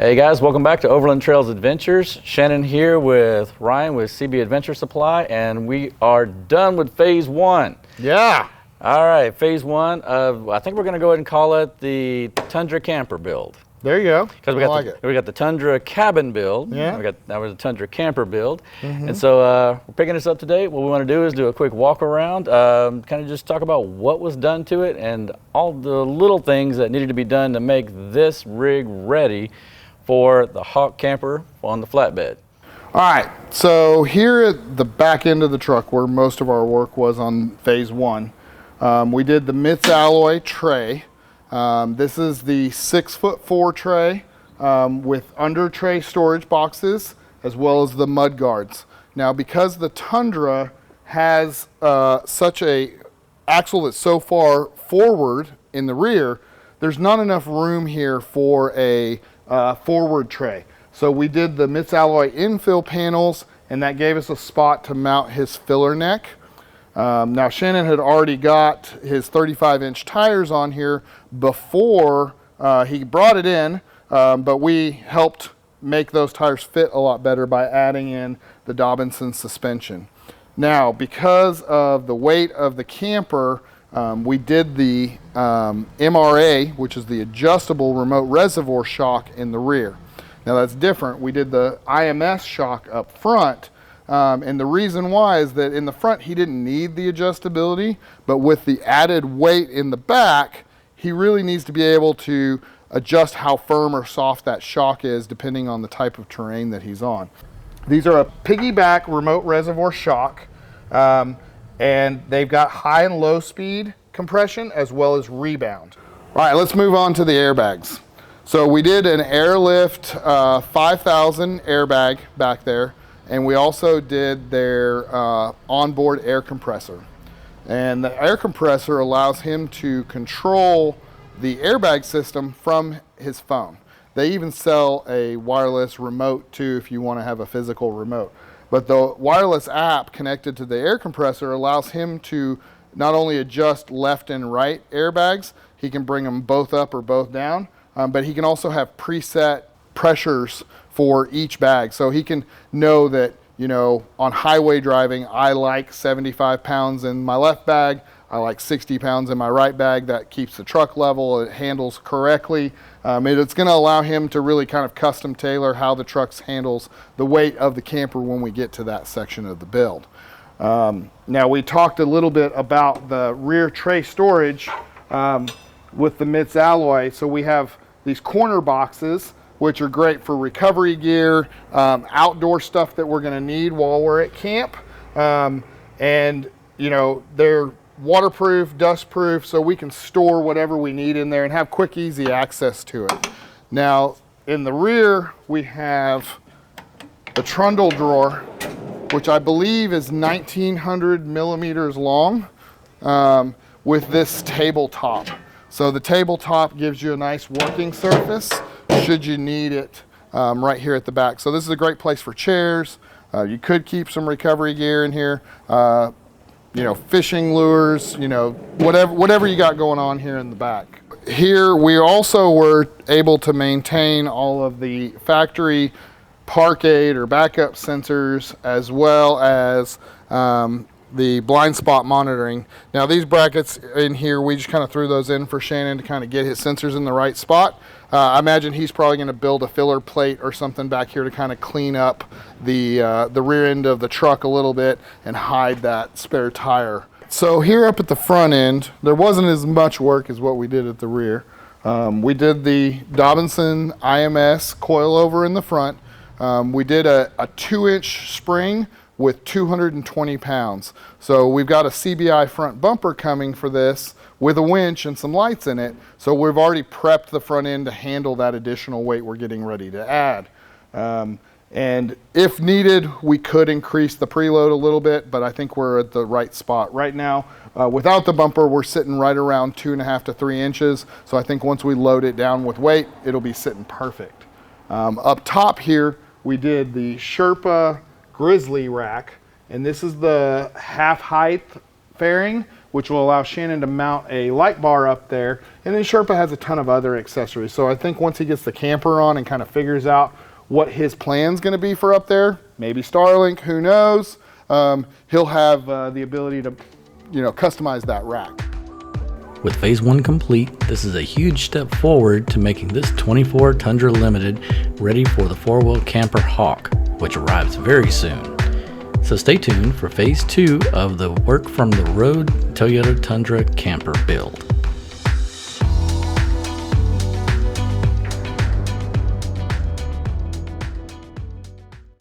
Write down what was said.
Hey guys, welcome back to Overland Trails Adventures. Shannon here with Ryan with CB Adventure Supply, and we are done with phase one. Yeah. All right, phase one of, I think we're going to go ahead and call it the Tundra Camper build. There you go. Because we got the Tundra cabin build. Yeah. Now we're the Tundra Camper build. And so we're picking this up today. What we want to do is do a quick walk around, kind of just talk about what was done to it and all the little things that needed to be done to make this rig ready for the Hawk camper on the flatbed. All right, so here at the back end of the truck where most of our work was on phase one, we did the MITS alloy tray. This is the 6'4" tray with under tray storage boxes as well as the mud guards. Now because the Tundra has such a axle that's so far forward in the rear, there's not enough room here for a forward tray. So we did the MITS alloy infill panels, and that gave us a spot to mount his filler neck. Now Shannon had already got his 35-inch tires on here before he brought it in, but we helped make those tires fit a lot better by adding in the Dobinson suspension. Now, because of the weight of the camper, we did the MRA, which is the adjustable remote reservoir shock in the rear. Now that's different. We did the IMS shock up front, and the reason why is that in the front he didn't need the adjustability, but with the added weight in the back, he really needs to be able to adjust how firm or soft that shock is depending on the type of terrain that he's on. These are a piggyback remote reservoir shock. And they've got high and low speed compression as well as rebound. All right, let's move on to the airbags. So we did an Airlift 5000 airbag back there, and we also did their onboard air compressor. And the air compressor allows him to control the airbag system from his phone. They even sell a wireless remote too if you want to have a physical remote. But the wireless app connected to the air compressor allows him to not only adjust left and right airbags, he can bring them both up or both down, but he can also have preset pressures for each bag. So he can know that, you know, on highway driving, I like 75 pounds in my left bag, I like 60 pounds in my right bag. That keeps the truck level, it handles correctly. It's going to allow him to really kind of custom tailor how the truck handles the weight of the camper when we get to that section of the build. Now we talked a little bit about the rear tray storage with the MITS alloy. So we have these corner boxes, which are great for recovery gear, outdoor stuff that we're going to need while we're at camp. And you know, they're waterproof, dustproof, so we can store whatever we need in there and have quick, easy access to it. Now, in the rear, we have the trundle drawer, which I believe is 1900 millimeters long, with this tabletop. So the tabletop gives you a nice working surface should you need it right here at the back. So this is a great place for chairs. You could keep some recovery gear in here. You know, fishing lures, you know, whatever you got going on here in the back. Here we also were able to maintain all of the factory park aid or backup sensors, as well as the blind spot monitoring. Now these brackets in here, we just kind of threw those in for Shannon to kind of get his sensors in the right spot. I imagine he's probably going to build a filler plate or something back here to kind of clean up the rear end of the truck a little bit and hide that spare tire. So here up at the front end, there wasn't as much work as what we did at the rear. We did the Dobinson IMS coilover in the front. We did a 2-inch spring with 220 pounds. So we've got a CBI front bumper coming for this with a winch and some lights in it. So we've already prepped the front end to handle that additional weight we're getting ready to add. And if needed, we could increase the preload a little bit, but I think we're at the right spot. Right now, without the bumper, we're sitting right around 2.5 to 3 inches. So I think once we load it down with weight, it'll be sitting perfect. Up top here, we did the Sherpa Rack, and this is the half height fairing which will allow Shannon to mount a light bar up there. And then Sherpa has a ton of other accessories. So I think once he gets the camper on and kind of figures out what his plan's going to be for up there, maybe Starlink, who knows, he'll have the ability to, customize that rack. With phase 1 complete, this is a huge step forward to making this 24 Tundra Limited ready for the 4-wheel camper Hawk, which arrives very soon. So stay tuned for phase 2 of the work from the road Toyota Tundra camper build.